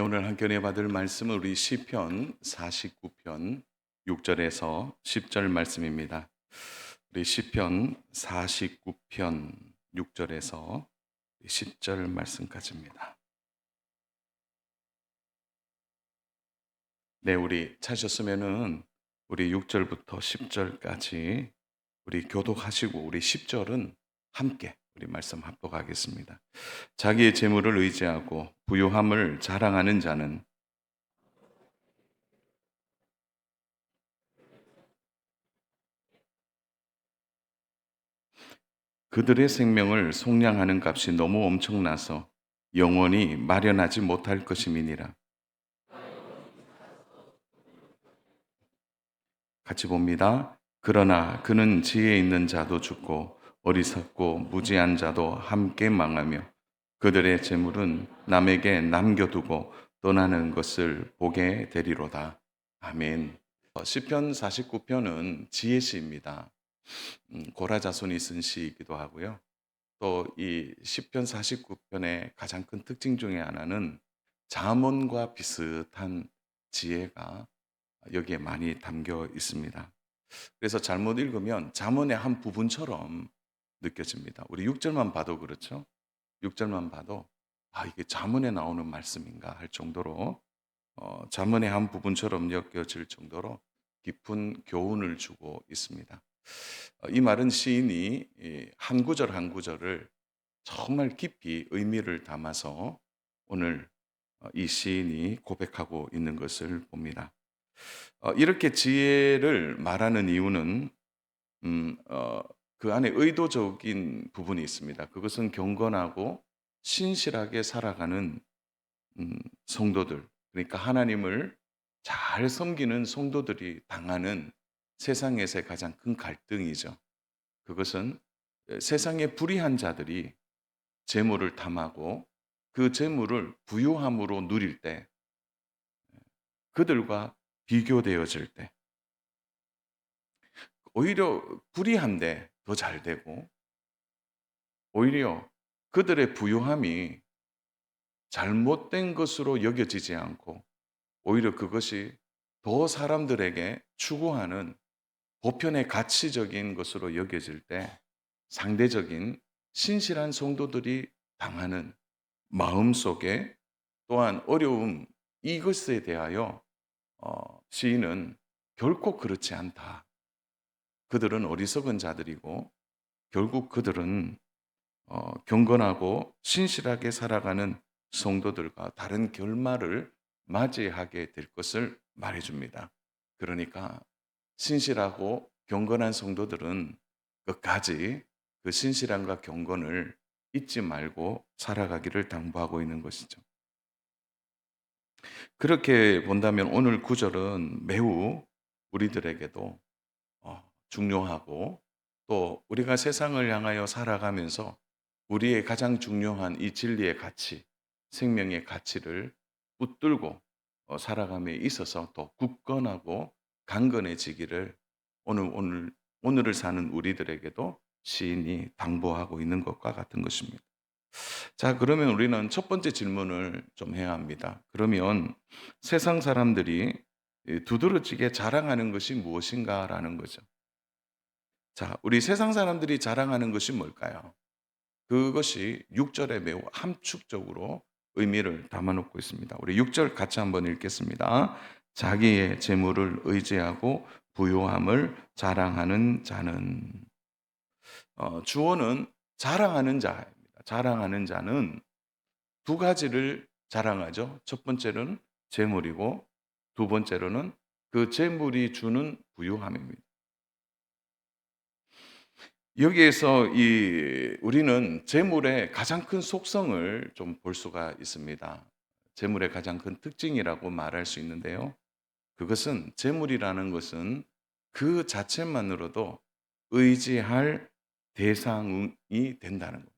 오늘 함께 받을 말씀은 우리 시편 49편 6절에서 10절 말씀입니다. 우리 시편 49편 6절에서 10절 말씀까지입니다. 네, 우리 찾으셨으면은 우리 6절부터 10절까지 우리 교독하시고 우리 10절은 함께 우리 말씀 합독하겠습니다. 자기의 재물을 의지하고 부유함을 자랑하는 자는 그들의 생명을 속량하는 값이 너무 엄청나서 영원히 마련하지 못할 것임이니라. 같이 봅니다. 그러나 그는 지혜 있는 자도 죽고 어리석고 무지한 자도 함께 망하며 그들의 재물은 남에게 남겨두고 떠나는 것을 보게 되리로다. 아멘. 시편 49편은 지혜시입니다. 고라 자손이 쓴 시이기도 하고요. 또 이 시편 49편의 가장 큰 특징 중에 하나는 잠언과 비슷한 지혜가 여기에 많이 담겨 있습니다. 그래서 잘못 읽으면 잠언의 한 부분처럼 느껴집니다. 우리 6절만 봐도 그렇죠. 6절만 봐도 이게 잠언에 나오는 말씀인가 할 정도로 잠언의 한 부분처럼 느껴질 정도로 깊은 교훈을 주고 있습니다. 이 말은 시인이 한 구절 한 구절을 정말 깊이 의미를 담아서 오늘 이 시인이 고백하고 있는 것을 봅니다. 이렇게 지혜를 말하는 이유는 음, 어, 그 안에 의도적인 부분이 있습니다. 그것은 경건하고 신실하게 살아가는 성도들, 그러니까 하나님을 잘 섬기는 성도들이 당하는 세상에서의 가장 큰 갈등이죠. 그것은 세상의 불의한 자들이 재물을 탐하고 그 재물을 부유함으로 누릴 때 그들과 비교되어질 때 오히려 불의한데 더 잘 되고 오히려 그들의 부유함이 잘못된 것으로 여겨지지 않고 오히려 그것이 더 사람들에게 추구하는 보편의 가치적인 것으로 여겨질 때 상대적인 신실한 성도들이 당하는 마음속에 또한 어려움 이것에 대하여 시인은 결코 그렇지 않다. 그들은 어리석은 자들이고 결국 그들은 경건하고 신실하게 살아가는 성도들과 다른 결말을 맞이하게 될 것을 말해줍니다. 그러니까 신실하고 경건한 성도들은 끝까지 그 신실함과 경건을 잊지 말고 살아가기를 당부하고 있는 것이죠. 그렇게 본다면 오늘 구절은 매우 우리들에게도 중요하고 또 우리가 세상을 향하여 살아가면서 우리의 가장 중요한 이 진리의 가치, 생명의 가치를 붙들고 살아감에 있어서 더 굳건하고 강건해지기를 오늘을 사는 우리들에게도 시인이 당부하고 있는 것과 같은 것입니다. 자, 그러면 우리는 첫 번째 질문을 좀 해야 합니다. 그러면 세상 사람들이 두드러지게 자랑하는 것이 무엇인가라는 거죠. 자, 우리 세상 사람들이 자랑하는 것이 뭘까요? 그것이 6절에 매우 함축적으로 의미를 담아놓고 있습니다. 우리 6절 같이 한번 읽겠습니다. 자기의 재물을 의지하고 부요함을 자랑하는 자는 주어는 자랑하는 자입니다. 자랑하는 자는 두 가지를 자랑하죠. 첫 번째는 재물이고 두 번째로는 그 재물이 주는 부요함입니다. 여기에서 우리는 재물의 가장 큰 속성을 좀 볼 수가 있습니다. 재물의 가장 큰 특징이라고 말할 수 있는데요. 그것은 재물이라는 것은 그 자체만으로도 의지할 대상이 된다는 겁니다.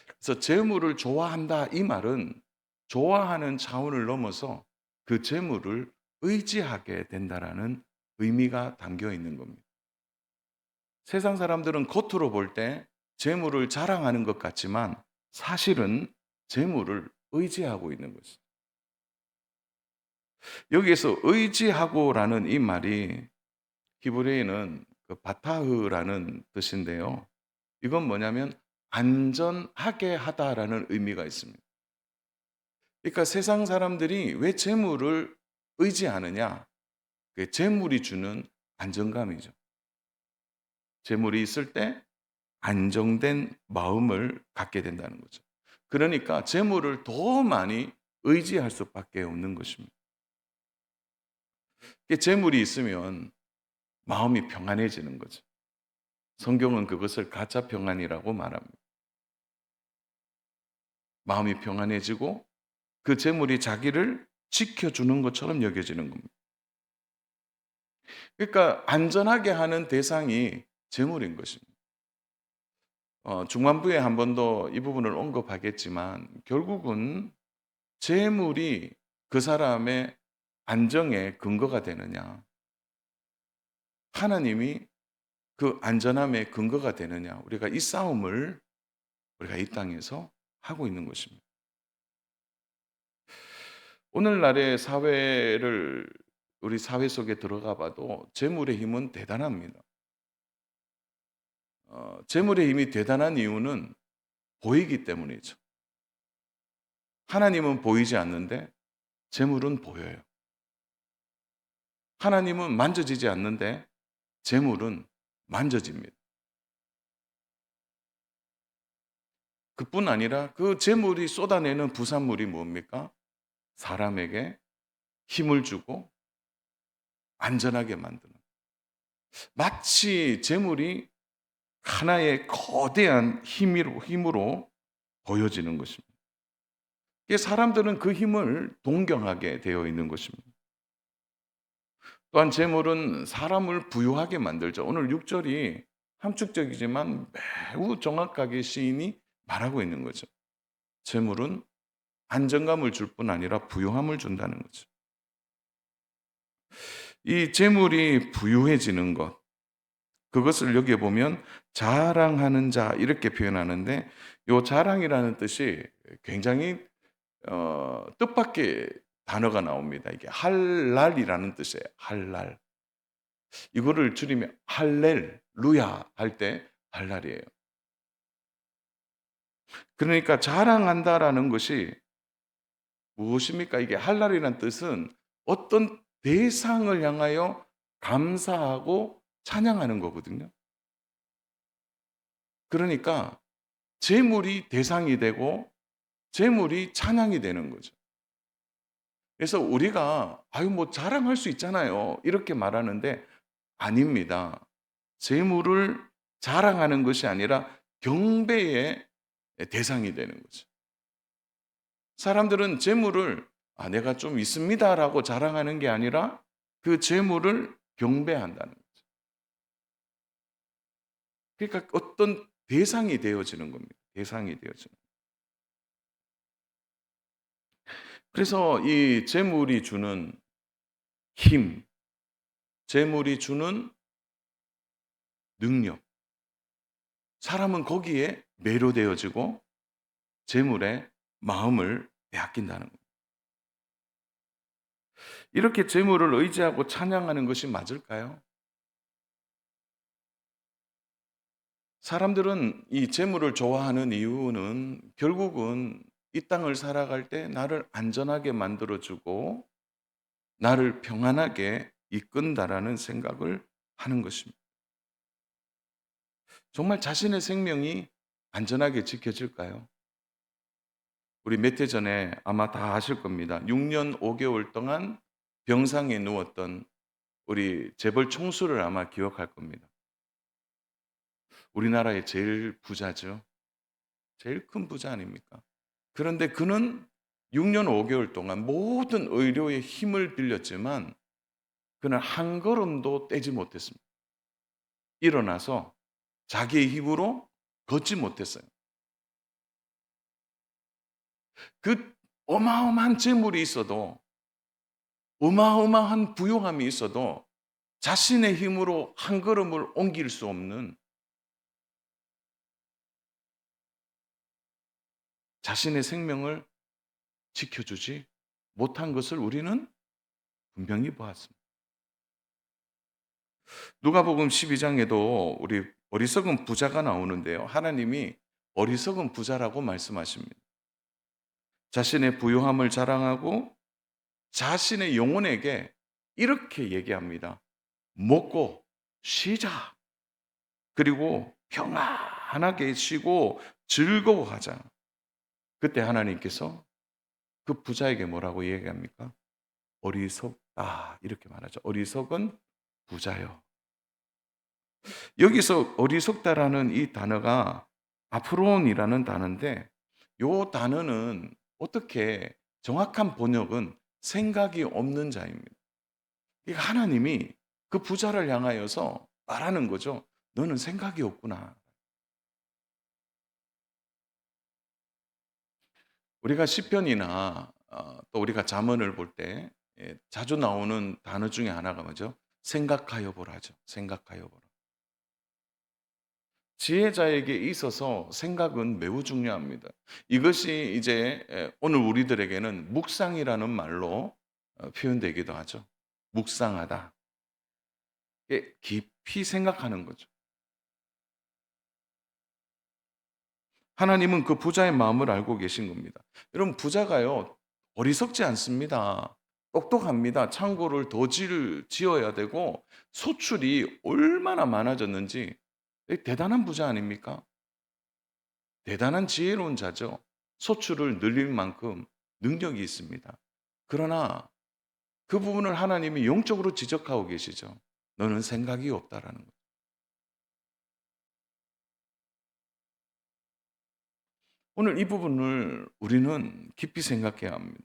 그래서 재물을 좋아한다 이 말은 좋아하는 차원을 넘어서 그 재물을 의지하게 된다라는 의미가 담겨 있는 겁니다. 세상 사람들은 겉으로 볼 때 재물을 자랑하는 것 같지만 사실은 재물을 의지하고 있는 것이죠. 여기에서 의지하고라는 이 말이 히브리어는 그 바타흐라는 뜻인데요. 이건 뭐냐면 안전하게 하다라는 의미가 있습니다. 그러니까 세상 사람들이 왜 재물을 의지하느냐? 그 재물이 주는 안정감이죠. 재물이 있을 때 안정된 마음을 갖게 된다는 거죠. 그러니까 재물을 더 많이 의지할 수밖에 없는 것입니다. 재물이 있으면 마음이 평안해지는 거죠. 성경은 그것을 가짜 평안이라고 말합니다. 마음이 평안해지고 그 재물이 자기를 지켜주는 것처럼 여겨지는 겁니다. 그러니까 안전하게 하는 대상이 재물인 것입니다. 중반부에 한 번 더 이 부분을 언급하겠지만 결국은 재물이 그 사람의 안정의 근거가 되느냐, 하나님이 그 안전함의 근거가 되느냐, 우리가 이 싸움을 우리가 이 땅에서 하고 있는 것입니다. 오늘날의 사회를 우리 사회 속에 들어가 봐도 재물의 힘은 대단합니다. 재물의 힘이 대단한 이유는 보이기 때문이죠. 하나님은 보이지 않는데 재물은 보여요. 하나님은 만져지지 않는데 재물은 만져집니다. 그뿐 아니라 그 재물이 쏟아내는 부산물이 뭡니까? 사람에게 힘을 주고 안전하게 만드는. 마치 재물이 하나의 거대한 힘으로 보여지는 것입니다. 사람들은 그 힘을 동경하게 되어 있는 것입니다. 또한 재물은 사람을 부유하게 만들죠. 오늘 6절이 함축적이지만 매우 정확하게 시인이 말하고 있는 거죠. 재물은 안정감을 줄 뿐 아니라 부유함을 준다는 거죠. 이 재물이 부유해지는 것, 그것을 여기에 보면 자랑하는 자 이렇게 표현하는데 이 자랑이라는 뜻이 굉장히 뜻밖의 단어가 나옵니다. 이게 할랄이라는 뜻이에요. 할랄. 이거를 줄이면 할렐루야 할 때 할랄이에요. 그러니까 자랑한다라는 것이 무엇입니까? 이게 할랄이라는 뜻은 어떤 대상을 향하여 감사하고 찬양하는 거거든요. 그러니까 재물이 대상이 되고 재물이 찬양이 되는 거죠. 그래서 우리가 아유 뭐 자랑할 수 있잖아요. 이렇게 말하는데 아닙니다. 재물을 자랑하는 것이 아니라 경배의 대상이 되는 거죠. 사람들은 재물을 내가 좀 있습니다라고 자랑하는 게 아니라 그 재물을 경배한다는 거죠. 그러니까 어떤 대상이 되어지는 겁니다. 대상이 되어지는. 그래서 이 재물이 주는 힘, 재물이 주는 능력, 사람은 거기에 매료되어지고 재물에 마음을 빼앗긴다는 겁니다. 이렇게 재물을 의지하고 찬양하는 것이 맞을까요? 사람들은 이 재물을 좋아하는 이유는 결국은 이 땅을 살아갈 때 나를 안전하게 만들어주고 나를 평안하게 이끈다라는 생각을 하는 것입니다. 정말 자신의 생명이 안전하게 지켜질까요? 우리 몇 해 전에 아마 다 아실 겁니다. 6년 5개월 동안 병상에 누웠던 우리 재벌 총수를 아마 기억할 겁니다. 우리나라의 제일 부자죠. 제일 큰 부자 아닙니까? 그런데 그는 6년 5개월 동안 모든 의료의 힘을 빌렸지만 그는 한 걸음도 떼지 못했습니다. 일어나서 자기의 힘으로 걷지 못했어요. 그 어마어마한 재물이 있어도 어마어마한 부유함이 있어도 자신의 힘으로 한 걸음을 옮길 수 없는 자신의 생명을 지켜주지 못한 것을 우리는 분명히 보았습니다. 누가복음 12장에도 우리 어리석은 부자가 나오는데요. 하나님이 어리석은 부자라고 말씀하십니다. 자신의 부유함을 자랑하고 자신의 영혼에게 이렇게 얘기합니다. 먹고 쉬자. 그리고 평안하게 쉬고 즐거워하자. 그때 하나님께서 그 부자에게 뭐라고 얘기합니까? 어리석다. 이렇게 말하죠. 어리석은 부자요. 여기서 어리석다라는 이 단어가 아프론이라는 단어인데 요 단어는 어떻게 정확한 번역은 생각이 없는 자입니다. 그러니까 하나님이 그 부자를 향하여서 말하는 거죠. 너는 생각이 없구나. 우리가 시편이나 또 우리가 잠언을 볼 때 자주 나오는 단어 중에 하나가 뭐죠? 생각하여 보라죠. 생각하여 보라. 지혜자에게 있어서 생각은 매우 중요합니다. 이것이 이제 오늘 우리들에게는 묵상이라는 말로 표현되기도 하죠. 묵상하다. 깊이 생각하는 거죠. 하나님은 그 부자의 마음을 알고 계신 겁니다. 여러분 부자가요 어리석지 않습니다. 똑똑합니다. 창고를 더 지어야 되고 소출이 얼마나 많아졌는지 대단한 부자 아닙니까? 대단한 지혜로운 자죠. 소출을 늘릴 만큼 능력이 있습니다. 그러나 그 부분을 하나님이 영적으로 지적하고 계시죠. 너는 생각이 없다라는 거. 오늘 이 부분을 우리는 깊이 생각해야 합니다.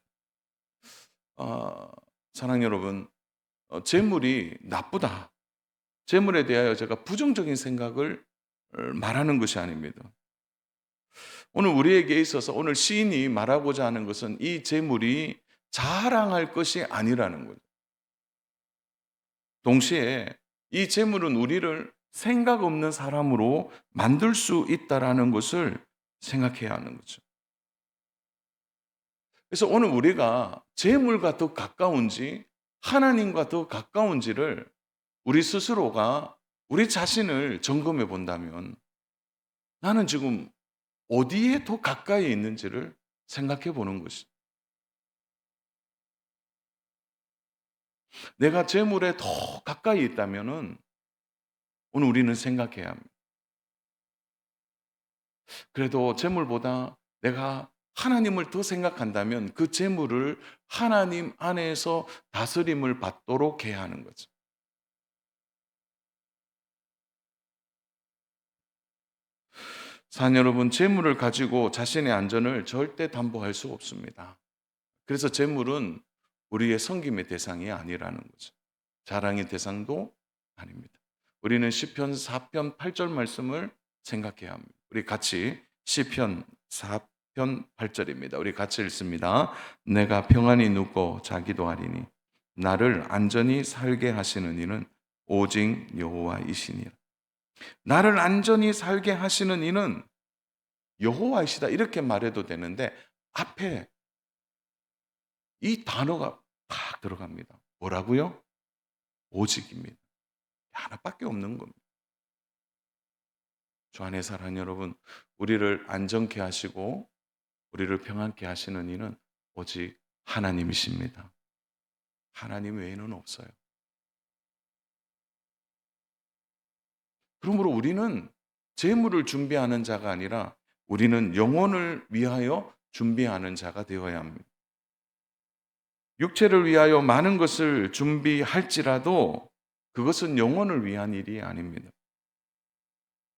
아, 사랑 여러분, 재물이 나쁘다. 재물에 대하여 제가 부정적인 생각을 말하는 것이 아닙니다. 오늘 우리에게 있어서 오늘 시인이 말하고자 하는 것은 이 재물이 자랑할 것이 아니라는 거죠. 동시에 이 재물은 우리를 생각 없는 사람으로 만들 수 있다라는 것을 생각해야 하는 거죠. 그래서 오늘 우리가 재물과 더 가까운지 하나님과 더 가까운지를 우리 스스로가 우리 자신을 점검해 본다면 나는 지금 어디에 더 가까이 있는지를 생각해 보는 것이. 내가 재물에 더 가까이 있다면은 오늘 우리는 생각해야 합니다. 그래도 재물보다 내가 하나님을 더 생각한다면 그 재물을 하나님 안에서 다스림을 받도록 해야 하는 거죠. 사랑 여러분, 재물을 가지고 자신의 안전을 절대 담보할 수 없습니다. 그래서 재물은 우리의 섬김의 대상이 아니라는 거죠. 자랑의 대상도 아닙니다. 우리는 시편 4편 8절 말씀을 생각해야 합니다. 우리 같이 시편 4편 8절입니다. 우리 같이 읽습니다. 내가 평안히 눕고 자기도 하리니 나를 안전히 살게 하시는 이는 오직 여호와이시니라. 나를 안전히 살게 하시는 이는 여호와이시다 이렇게 말해도 되는데 앞에 이 단어가 딱 들어갑니다. 뭐라고요? 오직입니다. 하나밖에 없는 겁니다. 주 안에 사랑하는 여러분, 우리를 안전케 하시고 우리를 평안케 하시는 이는 오직 하나님이십니다. 하나님 외에는 없어요. 그러므로 우리는 재물을 준비하는 자가 아니라 우리는 영혼을 위하여 준비하는 자가 되어야 합니다. 육체를 위하여 많은 것을 준비할지라도 그것은 영혼을 위한 일이 아닙니다.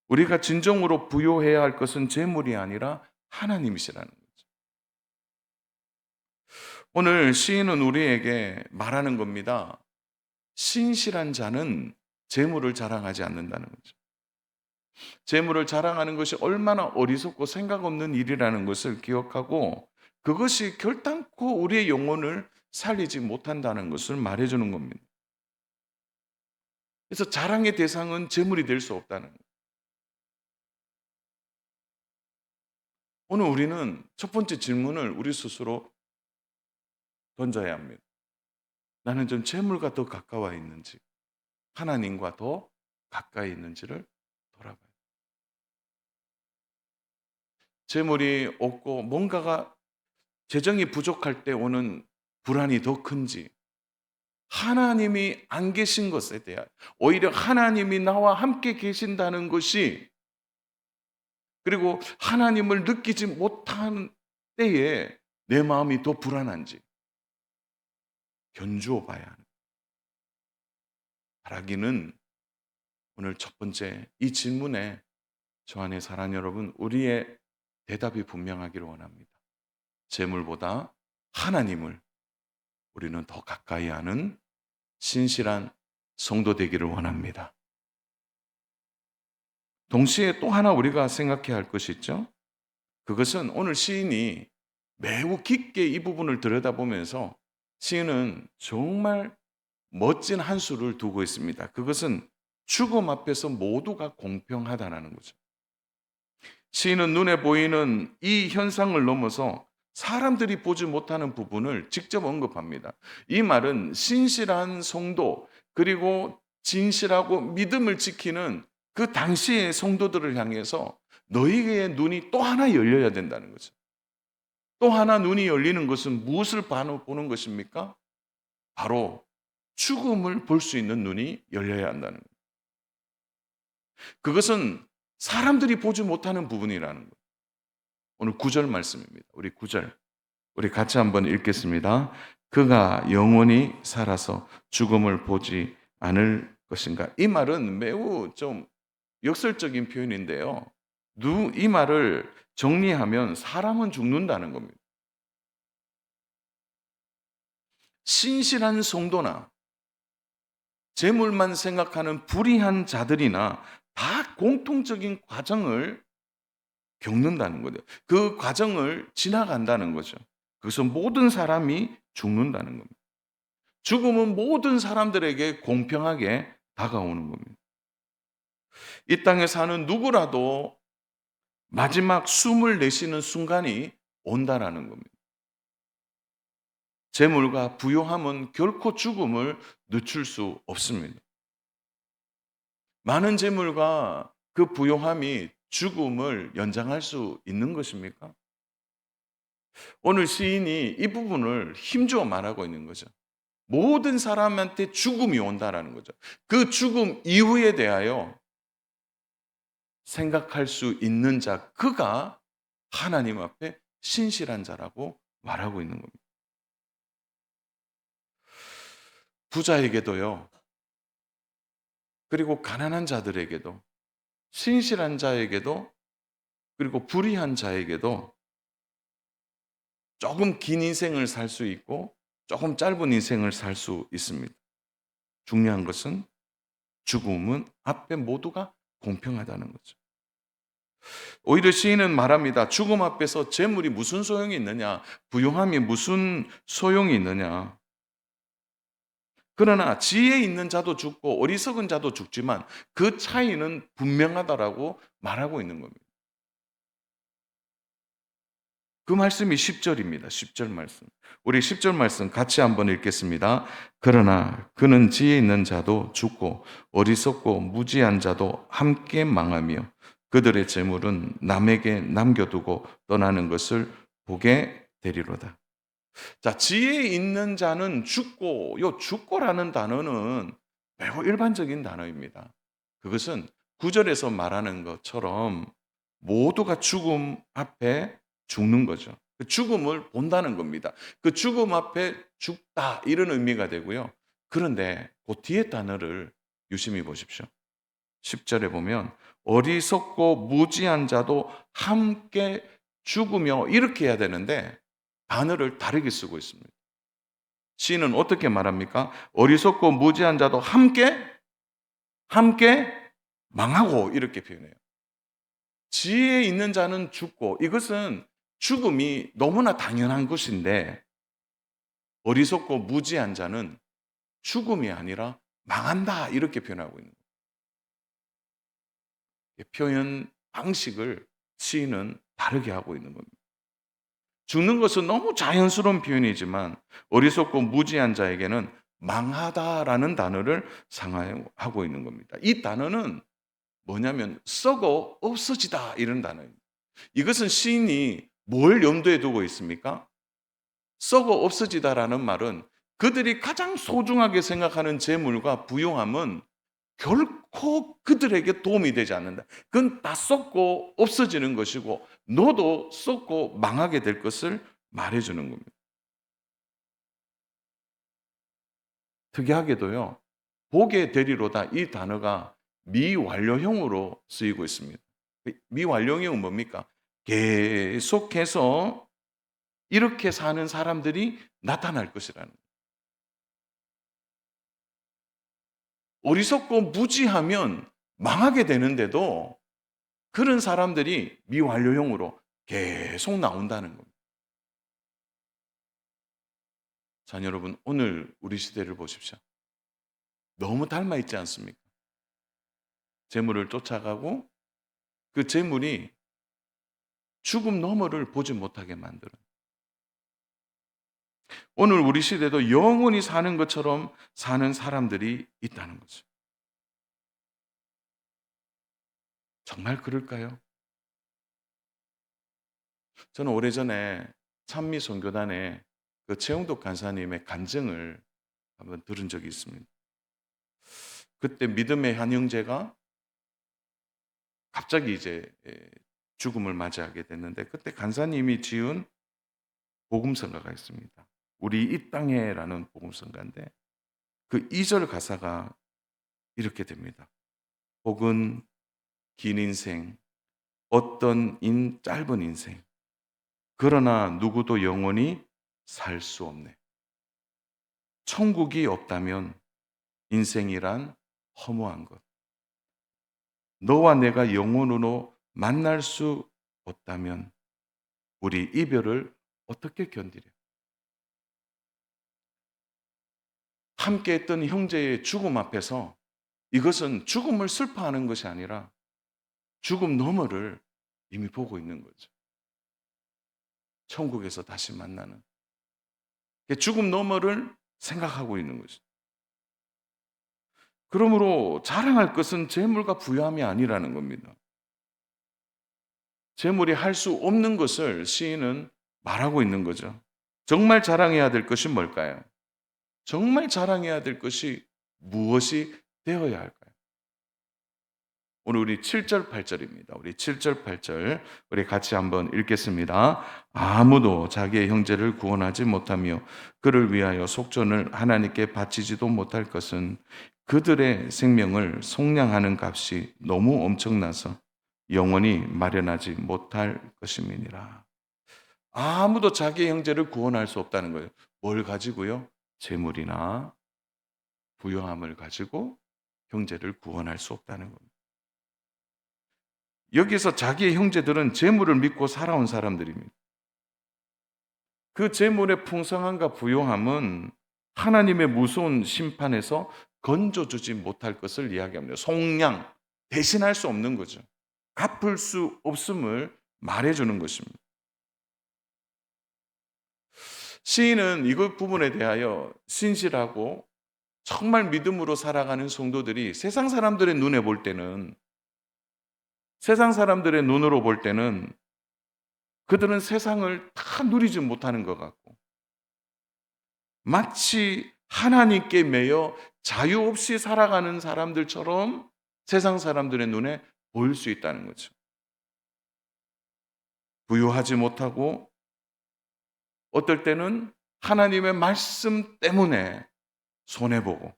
우리가 진정으로 부여해야 할 것은 재물이 아니라 하나님이시라는 거죠. 오늘 시인은 우리에게 말하는 겁니다. 신실한 자는 재물을 자랑하지 않는다는 거죠. 재물을 자랑하는 것이 얼마나 어리석고 생각 없는 일이라는 것을 기억하고 그것이 결단코 우리의 영혼을 살리지 못한다는 것을 말해주는 겁니다. 그래서 자랑의 대상은 재물이 될 수 없다는 거예요. 오늘 우리는 첫 번째 질문을 우리 스스로 던져야 합니다. 나는 좀 재물과 더 가까워 있는지, 하나님과 더 가까이 있는지를 돌아봐요. 재물이 없고 뭔가가 재정이 부족할 때 오는 불안이 더 큰지, 하나님이 안 계신 것에 대한, 오히려 하나님이 나와 함께 계신다는 것이, 그리고 하나님을 느끼지 못한 때에 내 마음이 더 불안한지 견주어 봐야 하는. 바라기는 오늘 첫 번째 이 질문에 저 안에 사랑 여러분, 우리의 대답이 분명하기를 원합니다. 재물보다 하나님을 우리는 더 가까이 하는 신실한 성도 되기를 원합니다. 동시에 또 하나 우리가 생각해야 할 것이 있죠. 그것은 오늘 시인이 매우 깊게 이 부분을 들여다보면서 시인은 정말 멋진 한 수를 두고 있습니다. 그것은 죽음 앞에서 모두가 공평하다는 거죠. 시인은 눈에 보이는 이 현상을 넘어서 사람들이 보지 못하는 부분을 직접 언급합니다. 이 말은 신실한 성도, 그리고 진실하고 믿음을 지키는 그 당시의 성도들을 향해서 너희의 눈이 또 하나 열려야 된다는 거죠. 또 하나 눈이 열리는 것은 무엇을 보는 것입니까? 바로 죽음을 볼 수 있는 눈이 열려야 한다는 거예요. 그것은 사람들이 보지 못하는 부분이라는 거예요. 오늘 9절 말씀입니다. 우리 9절. 우리 같이 한번 읽겠습니다. 그가 영원히 살아서 죽음을 보지 않을 것인가. 이 말은 매우 좀 역설적인 표현인데요. 이 말을 정리하면 사람은 죽는다는 겁니다. 신실한 성도나 재물만 생각하는 불의한 자들이나 다 공통적인 과정을 겪는다는 거죠. 그 과정을 지나간다는 거죠. 그것은 모든 사람이 죽는다는 겁니다. 죽음은 모든 사람들에게 공평하게 다가오는 겁니다. 이 땅에 사는 누구라도 마지막 숨을 내쉬는 순간이 온다라는 겁니다. 재물과 부요함은 결코 죽음을 늦출 수 없습니다. 많은 재물과 그 부요함이 죽음을 연장할 수 있는 것입니까? 오늘 시인이 이 부분을 힘주어 말하고 있는 거죠. 모든 사람한테 죽음이 온다라는 거죠. 그 죽음 이후에 대하여 생각할 수 있는 자, 그가 하나님 앞에 신실한 자라고 말하고 있는 겁니다. 부자에게도요, 그리고 가난한 자들에게도, 신실한 자에게도, 그리고 불의한 자에게도 조금 긴 인생을 살 수 있고 조금 짧은 인생을 살 수 있습니다. 중요한 것은 죽음은 앞에 모두가 공평하다는 거죠. 오히려 시인은 말합니다. 죽음 앞에서 재물이 무슨 소용이 있느냐, 부유함이 무슨 소용이 있느냐. 그러나 지혜 있는 자도 죽고 어리석은 자도 죽지만 그 차이는 분명하다라고 말하고 있는 겁니다. 그 말씀이 10절입니다. 10절 말씀. 우리 10절 말씀 같이 한번 읽겠습니다. 그러나 그는 지혜 있는 자도 죽고 어리석고 무지한 자도 함께 망하며 그들의 재물은 남에게 남겨두고 떠나는 것을 보게 되리로다. 자, 지혜 있는 자는 죽고, 요 죽고라는 단어는 매우 일반적인 단어입니다. 그것은 9절에서 말하는 것처럼 모두가 죽음 앞에 죽는 거죠. 그 죽음을 본다는 겁니다. 그 죽음 앞에 죽다 이런 의미가 되고요. 그런데 그 뒤에 단어를 유심히 보십시오. 10절에 보면 어리석고 무지한 자도 함께 죽으며 이렇게 해야 되는데 단어를 다르게 쓰고 있습니다. 시인은 어떻게 말합니까? 어리석고 무지한 자도 함께 망하고 이렇게 표현해요. 지혜 있는 자는 죽고, 이것은 죽음이 너무나 당연한 것인데 어리석고 무지한 자는 죽음이 아니라 망한다 이렇게 표현하고 있는 거예요. 표현 방식을 시인은 다르게 하고 있는 겁니다. 죽는 것은 너무 자연스러운 표현이지만 어리석고 무지한 자에게는 망하다라는 단어를 사용하고 있는 겁니다. 이 단어는 뭐냐면 썩어 없어지다 이런 단어입니다. 이것은 시인이 뭘 염두에 두고 있습니까? 썩어 없어지다라는 말은 그들이 가장 소중하게 생각하는 재물과 부요함은 결코 그들에게 도움이 되지 않는다. 그건 다 썩고 없어지는 것이고 너도 썩고 망하게 될 것을 말해주는 겁니다. 특이하게도요. 보게 되리로다 이 단어가 미완료형으로 쓰이고 있습니다. 미완료형은 뭡니까? 계속해서 이렇게 사는 사람들이 나타날 것이라는 거예요. 어리석고 무지하면 망하게 되는데도 그런 사람들이 미완료형으로 계속 나온다는 겁니다. 자, 여러분, 오늘 우리 시대를 보십시오. 너무 닮아 있지 않습니까? 재물을 쫓아가고 그 재물이 죽음 너머를 보지 못하게 만드는. 오늘 우리 시대도 영원히 사는 것처럼 사는 사람들이 있다는 거죠. 정말 그럴까요? 저는 오래전에 찬미 선교단에 그 최영덕 간사님의 간증을 한번 들은 적이 있습니다. 그때 믿음의 한 형제가 갑자기 이제 죽음을 맞이하게 됐는데 그때 간사님이 지은 복음성가가 있습니다. 우리 이 땅에라는 복음성가인데 그 2절 가사가 이렇게 됩니다. 혹은 긴 인생, 어떤 짧은 인생, 그러나 누구도 영원히 살 수 없네. 천국이 없다면 인생이란 허무한 것. 너와 내가 영원으로 만날 수 없다면 우리 이별을 어떻게 견디려? 함께 했던 형제의 죽음 앞에서 이것은 죽음을 슬퍼하는 것이 아니라 죽음 너머를 이미 보고 있는 거죠. 천국에서 다시 만나는. 죽음 너머를 생각하고 있는 거죠. 그러므로 자랑할 것은 재물과 부유함이 아니라는 겁니다. 재물이 할 수 없는 것을 시인은 말하고 있는 거죠. 정말 자랑해야 될 것이 뭘까요? 정말 자랑해야 될 것이 무엇이 되어야 할까요? 오늘 우리 7절 8절입니다. 우리 7절 8절 우리 같이 한번 읽겠습니다. 아무도 자기의 형제를 구원하지 못하며 그를 위하여 속전을 하나님께 바치지도 못할 것은 그들의 생명을 속량하는 값이 너무 엄청나서 영원히 마련하지 못할 것임이니라. 아무도 자기의 형제를 구원할 수 없다는 거예요. 뭘 가지고요? 재물이나 부요함을 가지고 형제를 구원할 수 없다는 겁니다. 여기서 자기의 형제들은 재물을 믿고 살아온 사람들입니다. 그 재물의 풍성함과 부요함은 하나님의 무서운 심판에서 건져주지 못할 것을 이야기합니다. 속량, 대신할 수 없는 거죠. 갚을 수 없음을 말해주는 것입니다. 시인은 이것 부분에 대하여 신실하고 정말 믿음으로 살아가는 성도들이 세상 사람들의 눈에 볼 때는 세상 사람들의 눈으로 볼 때는 그들은 세상을 다 누리지 못하는 것 같고 마치 하나님께 매여 자유 없이 살아가는 사람들처럼 세상 사람들의 눈에 보일 수 있다는 거죠. 부유하지 못하고 어떨 때는 하나님의 말씀 때문에 손해보고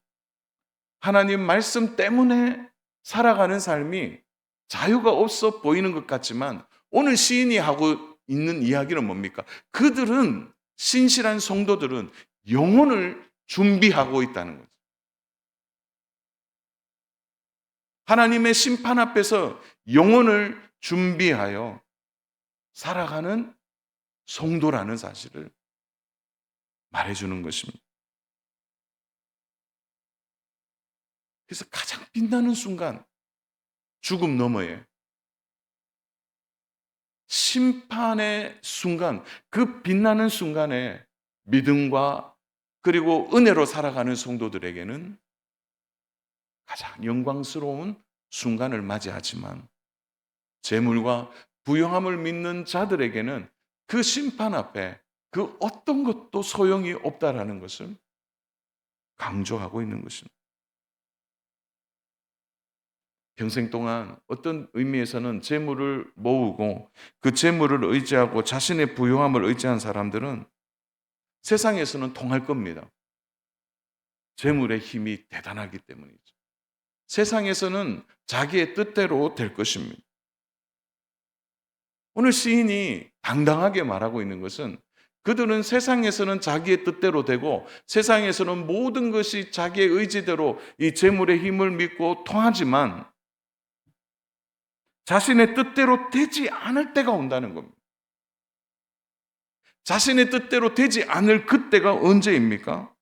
하나님 말씀 때문에 살아가는 삶이 자유가 없어 보이는 것 같지만 오늘 시인이 하고 있는 이야기는 뭡니까? 그들은 신실한 성도들은 영혼을 준비하고 있다는 거죠. 하나님의 심판 앞에서 영혼을 준비하여 살아가는 성도라는 사실을 말해주는 것입니다. 그래서 가장 빛나는 순간, 죽음 너머에 심판의 순간, 그 빛나는 순간에 믿음과 그리고 은혜로 살아가는 성도들에게는 가장 영광스러운 순간을 맞이하지만, 재물과 부유함을 믿는 자들에게는 그 심판 앞에 그 어떤 것도 소용이 없다라는 것을 강조하고 있는 것입니다. 평생 동안 어떤 의미에서는 재물을 모으고 그 재물을 의지하고 자신의 부유함을 의지한 사람들은 세상에서는 통할 겁니다. 재물의 힘이 대단하기 때문이죠. 세상에서는 자기의 뜻대로 될 것입니다. 오늘 시인이 당당하게 말하고 있는 것은, 그들은 세상에서는 자기의 뜻대로 되고 세상에서는 모든 것이 자기의 의지대로 이 재물의 힘을 믿고 통하지만 자신의 뜻대로 되지 않을 때가 온다는 겁니다. 자신의 뜻대로 되지 않을 그때가 언제입니까?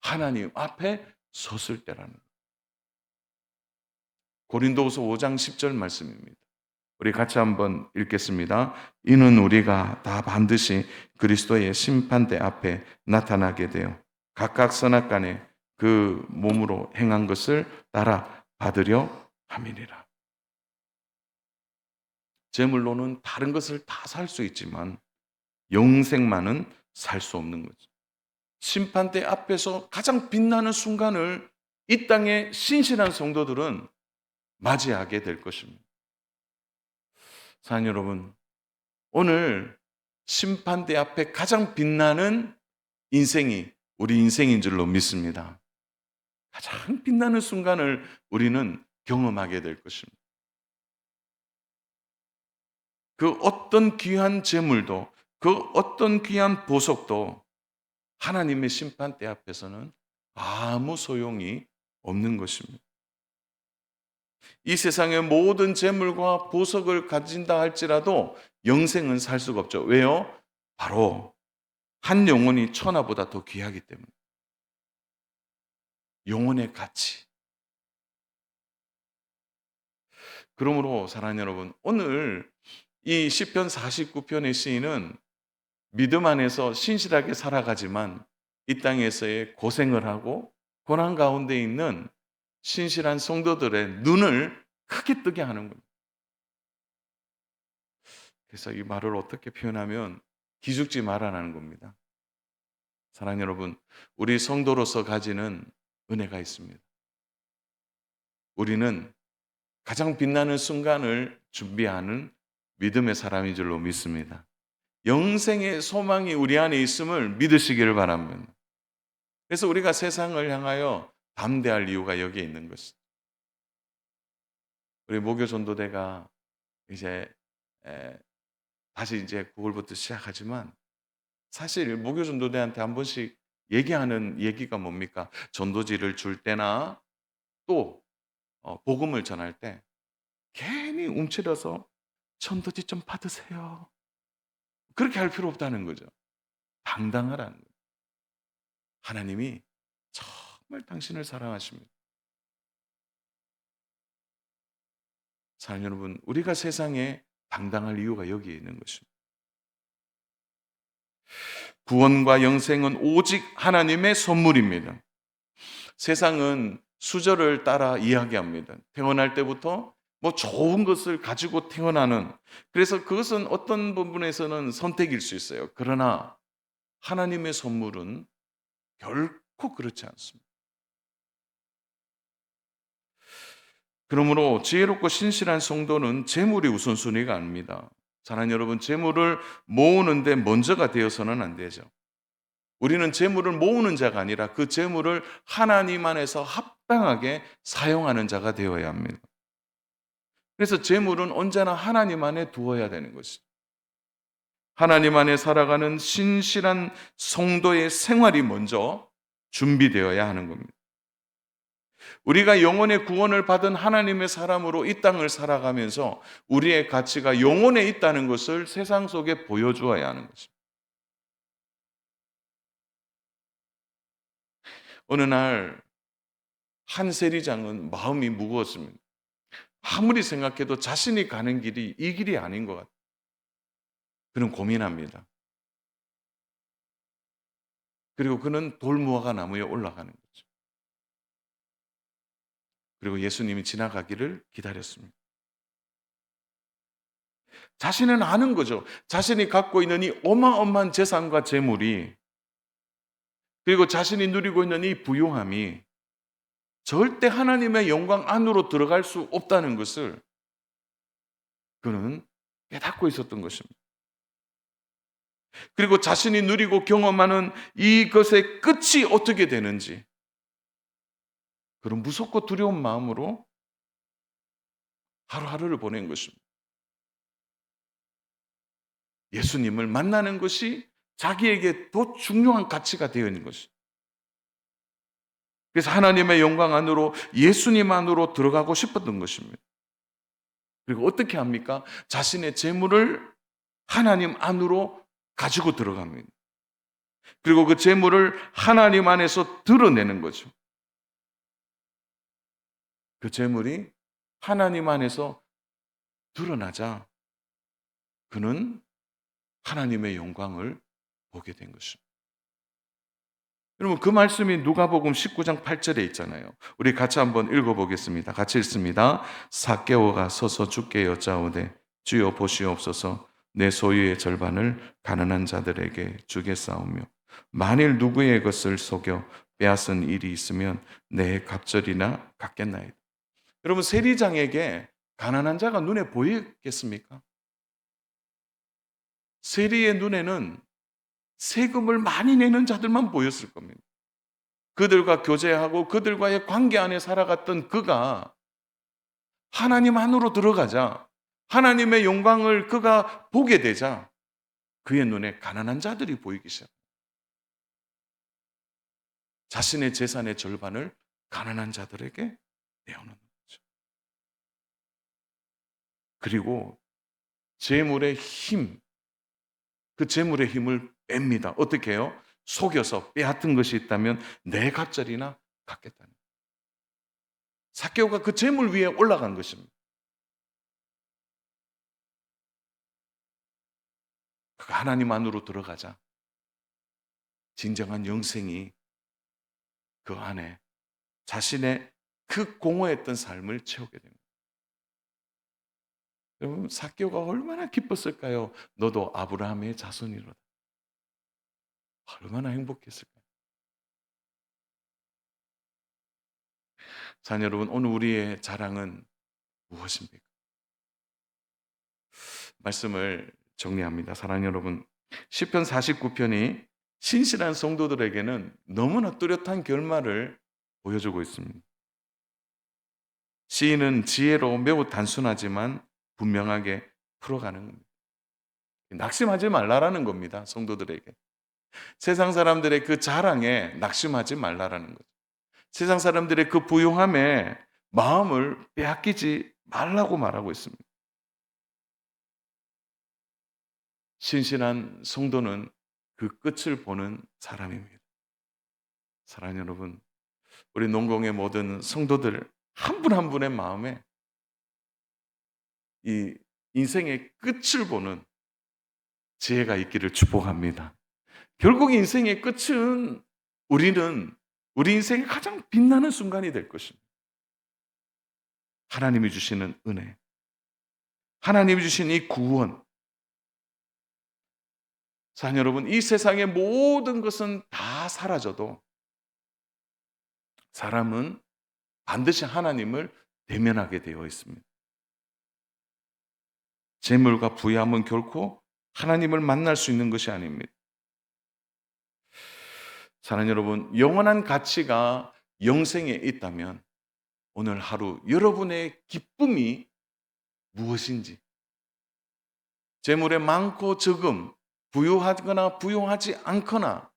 하나님 앞에 섰을 때라는 거예요. 고린도후서 5장 10절 말씀입니다. 우리 같이 한번 읽겠습니다. 이는 우리가 다 반드시 그리스도의 심판대 앞에 나타나게 되어 각각 선악간에 그 몸으로 행한 것을 따라 받으려 함이니라. 재물로는 다른 것을 다 살 수 있지만 영생만은 살 수 없는 거죠. 심판대 앞에서 가장 빛나는 순간을 이 땅의 신실한 성도들은 맞이하게 될 것입니다. 사랑하는 여러분, 오늘 심판대 앞에 가장 빛나는 인생이 우리 인생인 줄로 믿습니다. 가장 빛나는 순간을 우리는 경험하게 될 것입니다. 그 어떤 귀한 재물도, 그 어떤 귀한 보석도 하나님의 심판대 앞에서는 아무 소용이 없는 것입니다. 이 세상의 모든 재물과 보석을 가진다 할지라도 영생은 살 수가 없죠. 왜요? 바로 한 영혼이 천하보다 더 귀하기 때문에. 영혼의 가치. 그러므로 사랑하는 여러분, 오늘 이 시편 49편의 시인은 믿음 안에서 신실하게 살아가지만 이 땅에서의 고생을 하고 고난 가운데 있는 신실한 성도들의 눈을 크게 뜨게 하는 겁니다. 그래서 이 말을 어떻게 표현하면 기죽지 말아라는 겁니다. 사랑하는 여러분, 우리 성도로서 가지는 은혜가 있습니다. 우리는 가장 빛나는 순간을 준비하는 믿음의 사람인 줄로 믿습니다. 영생의 소망이 우리 안에 있음을 믿으시기를 바랍니다. 그래서 우리가 세상을 향하여 담대할 이유가 여기에 있는 것입니다. 우리 모교 전도대가 이제 다시 이제 9월부터 시작하지만, 사실 모교 전도대한테 한 번씩 얘기하는 얘기가 뭡니까? 전도지를 줄 때나 또 복음을 전할 때 괜히 움츠려서 전도지 좀 받으세요, 그렇게 할 필요 없다는 거죠. 당당하라는 거예요. 하나님이 정말 당신을 사랑하십니다. 사랑하는 여러분, 우리가 세상에 당당할 이유가 여기에 있는 것입니다. 구원과 영생은 오직 하나님의 선물입니다. 세상은 수저를 따라 이야기합니다. 태어날 때부터 뭐 좋은 것을 가지고 태어나는, 그래서 그것은 어떤 부분에서는 선택일 수 있어요. 그러나 하나님의 선물은 결코 그렇지 않습니다. 그러므로 지혜롭고 신실한 성도는 재물이 우선순위가 아닙니다. 사랑하는 여러분, 재물을 모으는데 먼저가 되어서는 안 되죠. 우리는 재물을 모으는 자가 아니라 그 재물을 하나님 안에서 합당하게 사용하는 자가 되어야 합니다. 그래서 재물은 언제나 하나님 안에 두어야 되는 것이죠. 하나님 안에 살아가는 신실한 성도의 생활이 먼저 준비되어야 하는 겁니다. 우리가 영혼의 구원을 받은 하나님의 사람으로 이 땅을 살아가면서 우리의 가치가 영혼에 있다는 것을 세상 속에 보여주어야 하는 것입니다. 어느 날 한 세리장은 마음이 무거웠습니다. 아무리 생각해도 자신이 가는 길이 이 길이 아닌 것 같아요. 그는 고민합니다. 그리고 그는 돌무화과 나무에 올라가는 거죠. 그리고 예수님이 지나가기를 기다렸습니다. 자신은 아는 거죠. 자신이 갖고 있는 이 어마어마한 재산과 재물이, 그리고 자신이 누리고 있는 이 부유함이 절대 하나님의 영광 안으로 들어갈 수 없다는 것을 그는 깨닫고 있었던 것입니다. 그리고 자신이 누리고 경험하는 이것의 끝이 어떻게 되는지, 그런 무섭고 두려운 마음으로 하루하루를 보낸 것입니다. 예수님을 만나는 것이 자기에게 더 중요한 가치가 되어 있는 것이죠. 그래서 하나님의 영광 안으로, 예수님 안으로 들어가고 싶었던 것입니다. 그리고 어떻게 합니까? 자신의 재물을 하나님 안으로 가지고 들어갑니다. 그리고 그 재물을 하나님 안에서 드러내는 거죠. 그 재물이 하나님 안에서 드러나자 그는 하나님의 영광을 보게 된 것입니다. 여러분, 그 말씀이 누가복음 19장 8절에 있잖아요. 우리 같이 한번 읽어보겠습니다. 같이 읽습니다. 삭개오가 서서 주께 여짜오되 주여 보시옵소서, 내 소유의 절반을 가난한 자들에게 주겠사오며 만일 누구의 것을 속여 빼앗은 일이 있으면 내 갑절이나 갚겠나이다. 여러분, 세리장에게 가난한 자가 눈에 보이겠습니까? 세리의 눈에는 세금을 많이 내는 자들만 보였을 겁니다. 그들과 교제하고 그들과의 관계 안에 살아갔던 그가 하나님 안으로 들어가자, 하나님의 영광을 그가 보게 되자 그의 눈에 가난한 자들이 보이기 시작합니다. 자신의 재산의 절반을 가난한 자들에게 내어놓는 거죠. 그리고 재물의 힘, 그 재물의 힘을 뺍니다. 어떻게 해요? 속여서 빼앗은 것이 있다면 내 갑절이나 갚겠다는 거예요. 삭개오가 그 재물 위에 올라간 것입니다. 그가 하나님 안으로 들어가자 진정한 영생이 그 안에 자신의 그 공허했던 삶을 채우게 됩니다. 여러분, 삭개오가 얼마나 기뻤을까요? 너도 아브라함의 자손이로다. 얼마나 행복했을까요? 자녀 여러분, 오늘 우리의 자랑은 무엇입니까? 말씀을 정리합니다. 사랑하는 여러분, 시편 49편이 신실한 성도들에게는 너무나 뚜렷한 결말을 보여주고 있습니다. 시인은 지혜로 매우 단순하지만 분명하게 풀어가는 겁니다. 낙심하지 말라라는 겁니다. 성도들에게. 세상 사람들의 그 자랑에 낙심하지 말라라는 거죠. 세상 사람들의 그 부유함에 마음을 빼앗기지 말라고 말하고 있습니다. 신실한 성도는 그 끝을 보는 사람입니다. 사랑하는 여러분, 우리 농공의 모든 성도들 한 분 한 분의 마음에 이 인생의 끝을 보는 지혜가 있기를 축복합니다. 결국 인생의 끝은 우리 인생의 가장 빛나는 순간이 될 것입니다. 하나님이 주시는 은혜, 하나님이 주신 이 구원. 사랑하는 여러분, 이 세상의 모든 것은 다 사라져도 사람은 반드시 하나님을 대면하게 되어 있습니다. 재물과 부유함은 결코 하나님을 만날 수 있는 것이 아닙니다. 사랑하는 여러분, 영원한 가치가 영생에 있다면 오늘 하루 여러분의 기쁨이 무엇인지, 재물의 많고 적음, 부유하거나 부유하지 않거나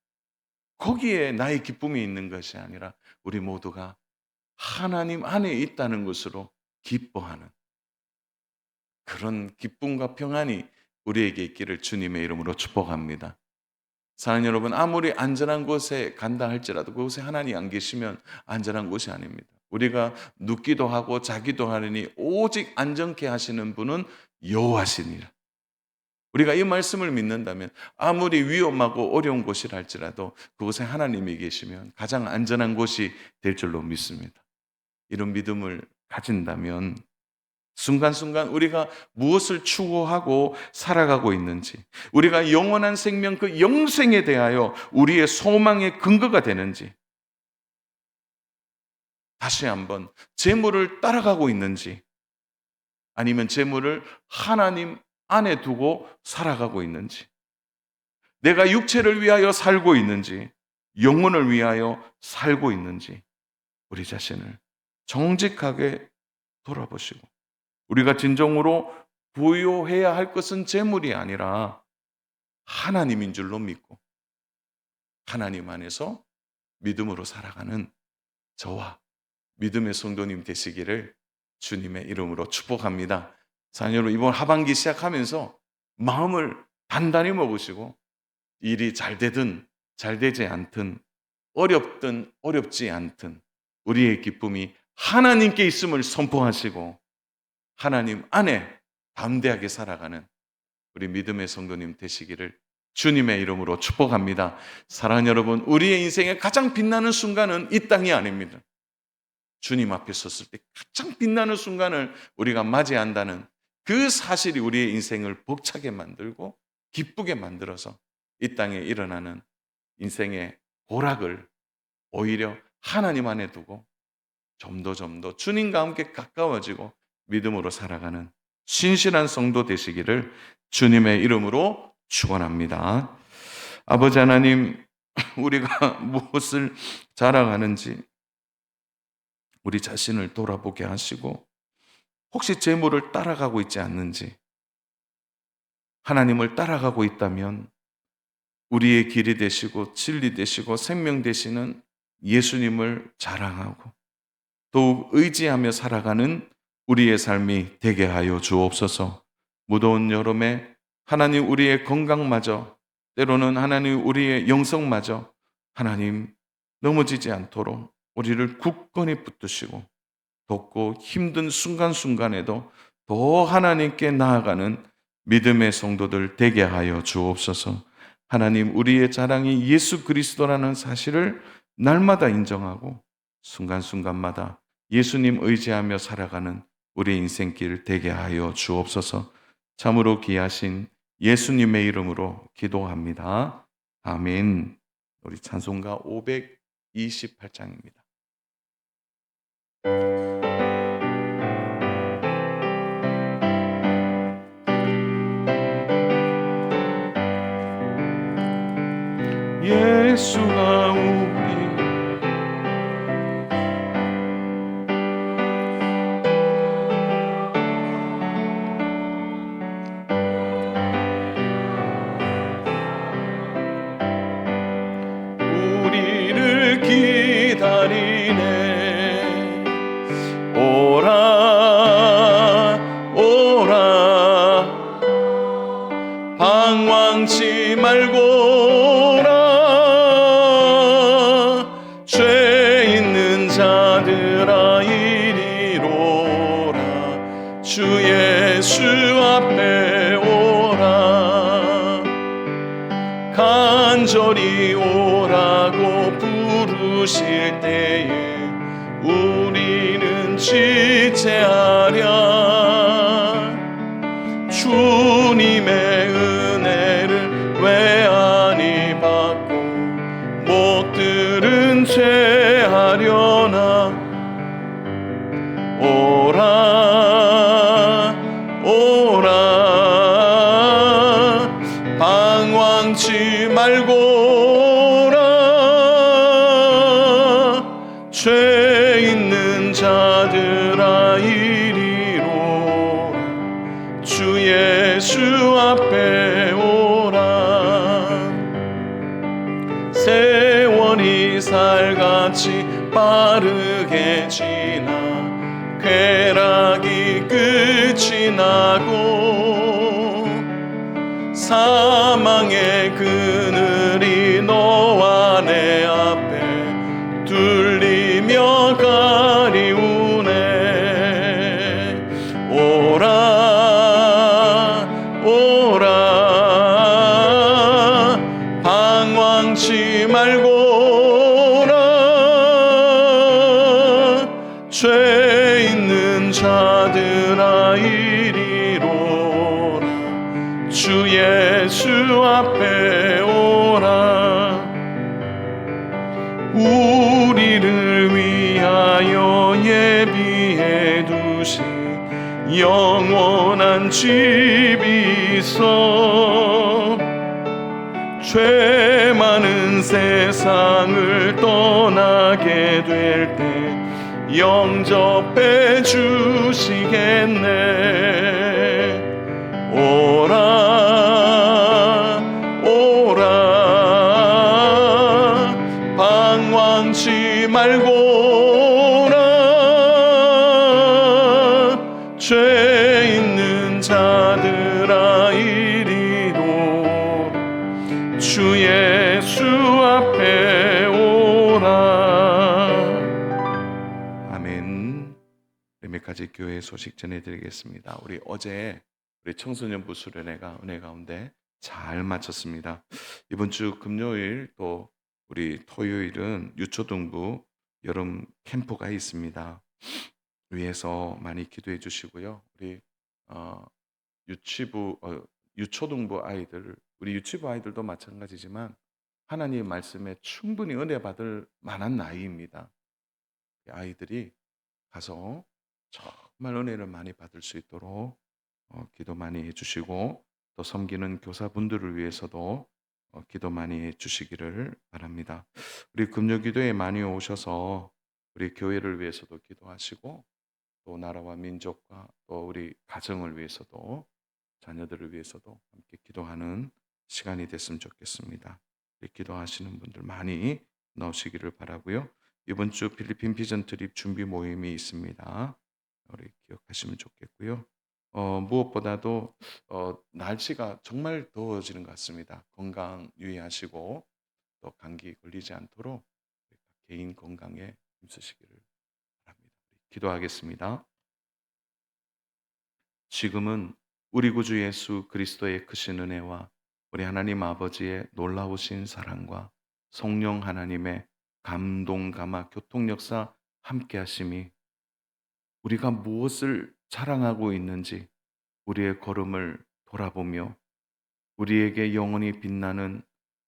거기에 나의 기쁨이 있는 것이 아니라 우리 모두가 하나님 안에 있다는 것으로 기뻐하는 그런 기쁨과 평안이 우리에게 있기를 주님의 이름으로 축복합니다. 사랑하는 여러분, 아무리 안전한 곳에 간다 할지라도 그곳에 하나님이 안 계시면 안전한 곳이 아닙니다. 우리가 눕기도 하고 자기도 하느니 오직 안전케 하시는 분은 여호와시니라. 우리가 이 말씀을 믿는다면 아무리 위험하고 어려운 곳이라 할지라도 그곳에 하나님이 계시면 가장 안전한 곳이 될 줄로 믿습니다. 이런 믿음을 가진다면 순간순간 우리가 무엇을 추구하고 살아가고 있는지, 우리가 영원한 생명 그 영생에 대하여 우리의 소망의 근거가 되는지, 다시 한번 재물을 따라가고 있는지, 아니면 재물을 하나님 안에 두고 살아가고 있는지, 내가 육체를 위하여 살고 있는지 영혼을 위하여 살고 있는지 우리 자신을 정직하게 돌아보시고, 우리가 진정으로 부여해야 할 것은 재물이 아니라 하나님인 줄로 믿고 하나님 안에서 믿음으로 살아가는 저와 믿음의 성도님 되시기를 주님의 이름으로 축복합니다. 자녀로 이번 하반기 시작하면서 마음을 단단히 먹으시고, 일이 잘 되든 잘 되지 않든, 어렵든 어렵지 않든 우리의 기쁨이 하나님께 있음을 선포하시고 하나님 안에 담대하게 살아가는 우리 믿음의 성도님 되시기를 주님의 이름으로 축복합니다. 사랑하는 여러분, 우리의 인생의 가장 빛나는 순간은 이 땅이 아닙니다. 주님 앞에 섰을 때 가장 빛나는 순간을 우리가 맞이한다는 그 사실이 우리의 인생을 벅차게 만들고 기쁘게 만들어서 이 땅에 일어나는 인생의 보락을 오히려 하나님 안에 두고 좀 더 주님과 함께 가까워지고 믿음으로 살아가는 신실한 성도 되시기를 주님의 이름으로 축원합니다. 아버지 하나님, 우리가 무엇을 자랑하는지 우리 자신을 돌아보게 하시고, 혹시 재물을 따라가고 있지 않는지, 하나님을 따라가고 있다면 우리의 길이 되시고 진리 되시고 생명 되시는 예수님을 자랑하고 더욱 의지하며 살아가는 우리의 삶이 되게 하여 주옵소서. 무더운 여름에 하나님 우리의 건강마저, 때로는 하나님 우리의 영성마저 하나님 넘어지지 않도록 우리를 굳건히 붙드시고 돕고, 힘든 순간순간에도 더 하나님께 나아가는 믿음의 성도들 되게 하여 주옵소서. 하나님, 우리의 자랑이 예수 그리스도라는 사실을 날마다 인정하고 순간순간마다 예수님 의지하며 살아가는 우리 인생길 되게 하여 주옵소서. 참으로 귀하신 예수님의 이름으로 기도합니다. 아멘. 우리 찬송가 528장입니다. 예수가 우리를 기다리네. 오라 오라 방황치 말고라. 죄 있는 자들아 이리로라. 주 예수 앞에 오라. 간절히 오라고 부르실 때에 우리는 지체하랴. 주님의 은혜를 왜 아니 받고 못 들은 죄 하려나. 오라 오라 방황치 말고라. 죄 있는 자들아 이리로라. 주 예수 앞에 오라. 세월이 살같이 빠르게 지나 쾌락이 끝이 나고 사망의 그늘이 너와 내 앞에 둘리며 가리우네. 오라 오라 우리를 위하여 예비해 두신 영원한 집이 있어 죄 많은 세상을 떠나게 될 때 영접해 주시겠네. 오라 오라 방황치 말고라 죄 있는 자들아 이리로 주 예수 앞에 오라. 아멘. 레미까지 교회 소식 전해드리겠습니다. 우리 어제 우리 청소년부 수련회가 은혜 가운데 잘 마쳤습니다. 이번 주 금요일 또 우리 토요일은 유초등부 여름 캠프가 있습니다. 위에서 많이 기도해 주시고요. 우리 유초등부 아이들, 우리 유치부 아이들도 마찬가지지만 하나님의 말씀에 충분히 은혜 받을 만한 나이입니다. 아이들이 가서 정말 은혜를 많이 받을 수 있도록 기도 많이 해주시고 또 섬기는 교사분들을 위해서도 기도 많이 해주시기를 바랍니다. 우리 금요기도에 많이 오셔서 우리 교회를 위해서도 기도하시고 또 나라와 민족과 또 우리 가정을 위해서도 자녀들을 위해서도 함께 기도하는 시간이 됐으면 좋겠습니다. 기도하시는 분들 많이 넣으시기를 바라고요. 이번 주 필리핀 비전 트립 준비 모임이 있습니다. 우리 기억하시면 좋겠고요. 무엇보다도 날씨가 정말 더워지는 것 같습니다. 건강 유의하시고 또 감기 걸리지 않도록 개인 건강에 힘쓰시기를 바랍니다. 기도하겠습니다. 지금은 우리 구주 예수 그리스도의 크신 은혜와 우리 하나님 아버지의 놀라우신 사랑과 성령 하나님의 감동, 감화, 교통 역사 함께 하심이 우리가 무엇을 자랑하고 있는지 우리의 걸음을 돌아보며 우리에게 영원히 빛나는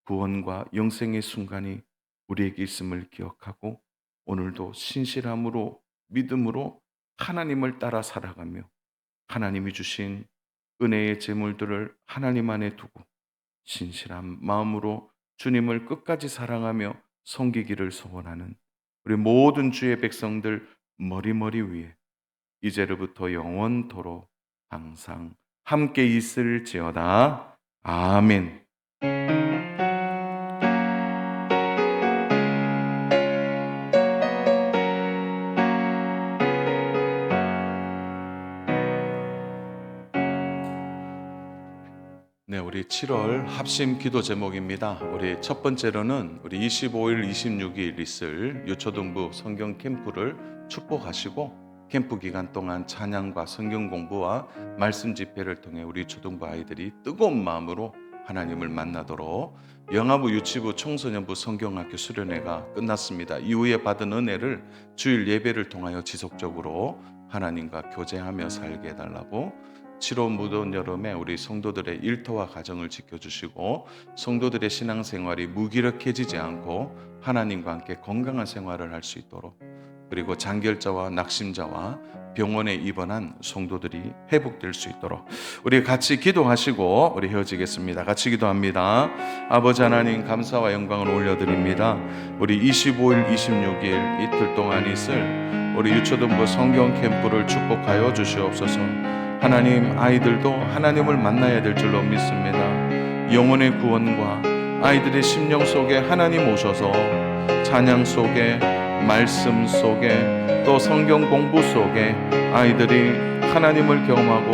구원과 영생의 순간이 우리에게 있음을 기억하고 오늘도 신실함으로 믿음으로 하나님을 따라 살아가며 하나님이 주신 은혜의 재물들을 하나님 안에 두고 신실한 마음으로 주님을 끝까지 사랑하며 섬기기를 소원하는 우리 모든 주의 백성들 머리머리 위에 이제로부터 영원토록 항상 함께 있을지어다. 아멘. 네, 우리 7월 합심 기도 제목입니다. 우리 첫 번째로는 우리 25일, 26일 있을 유초등부 성경 캠프를 축복하시고 캠프 기간 동안 찬양과 성경 공부와 말씀 집회를 통해 우리 초등부 아이들이 뜨거운 마음으로 하나님을 만나도록 영아부, 유치부, 청소년부 성경학교 수련회가 끝났습니다. 이후에 받은 은혜를 주일 예배를 통하여 지속적으로 하나님과 교제하며 살게 해달라고 7월 무더운 여름에 우리 성도들의 일터와 가정을 지켜주시고 성도들의 신앙생활이 무기력해지지 않고 하나님과 함께 건강한 생활을 할 수 있도록 그리고 장결자와 낙심자와 병원에 입원한 성도들이 회복될 수 있도록 우리 같이 기도하시고 우리 헤어지겠습니다. 같이 기도합니다. 아버지 하나님 감사와 영광을 올려드립니다. 우리 25일, 26일 이틀 동안 있을 우리 유초등부 성경 캠프를 축복하여 주시옵소서. 하나님 아이들도 하나님을 만나야 될 줄로 믿습니다. 영혼의 구원과 아이들의 심령 속에 하나님 오셔서 찬양 속에 말씀 속에 또 성경 공부 속에 아이들이 하나님을 경험하고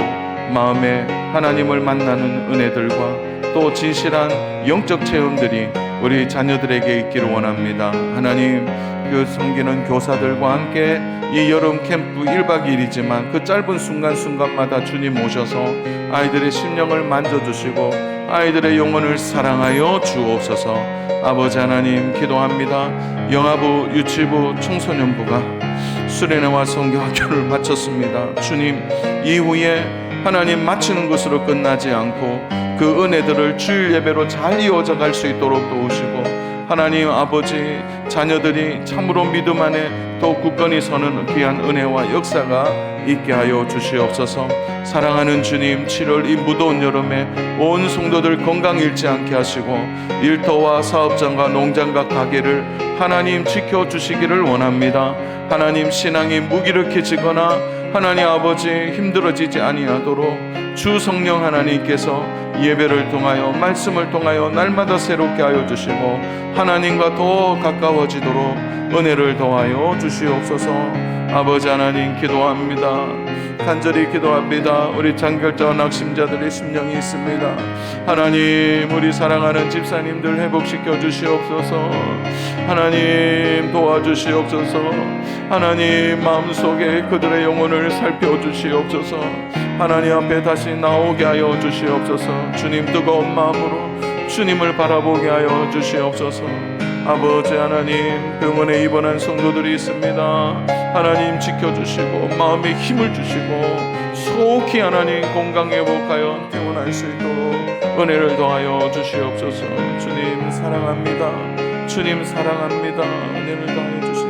마음에 하나님을 만나는 은혜들과 또 진실한 영적 체험들이 우리 자녀들에게 있기를 원합니다. 하나님 그 섬기는 교사들과 함께 이 여름 캠프 1박 2일이지만 그 짧은 순간순간마다 주님 오셔서 아이들의 심령을 만져주시고 아이들의 영혼을 사랑하여 주옵소서. 아버지 하나님 기도합니다. 영아부, 유치부, 청소년부가 수련회와 성경학교를 마쳤습니다. 주님 이후에 하나님 마치는 것으로 끝나지 않고 그 은혜들을 주일 예배로 잘 이어져 갈 수 있도록 도우시고 하나님 아버지, 자녀들이 참으로 믿음 안에 또 굳건히 서는 귀한 은혜와 역사가 있게 하여 주시옵소서. 사랑하는 주님, 7월 이 무더운 여름에 온 성도들 건강 잃지 않게 하시고 일터와 사업장과 농장과 가게를 하나님 지켜주시기를 원합니다. 하나님, 신앙이 무기력해지거나 하나님 아버지 힘들어지지 아니하도록 주 성령 하나님께서 예배를 통하여 말씀을 통하여 날마다 새롭게 하여 주시고 하나님과 더 가까워지도록 은혜를 더하여 주시옵소서. 아버지 하나님, 기도합니다. 간절히 기도합니다. 우리 장결자와 낙심자들의 심령이 있습니다. 하나님, 우리 사랑하는 집사님들 회복시켜 주시옵소서. 하나님, 도와주시옵소서. 하나님, 마음속에 그들의 영혼을 살펴주시옵소서. 하나님 앞에 다시 나오게 하여 주시옵소서. 주님, 뜨거운 마음으로 주님을 바라보게 하여 주시옵소서. 아버지 하나님, 병원에 입원한 성도들이 있습니다. 하나님 지켜주시고 마음에 힘을 주시고 속히 하나님 건강 회복하여 퇴원할 수 있도록 은혜를 더하여 주시옵소서. 주님 사랑합니다. 주님 사랑합니다. 은혜를 더하여 주시옵소서.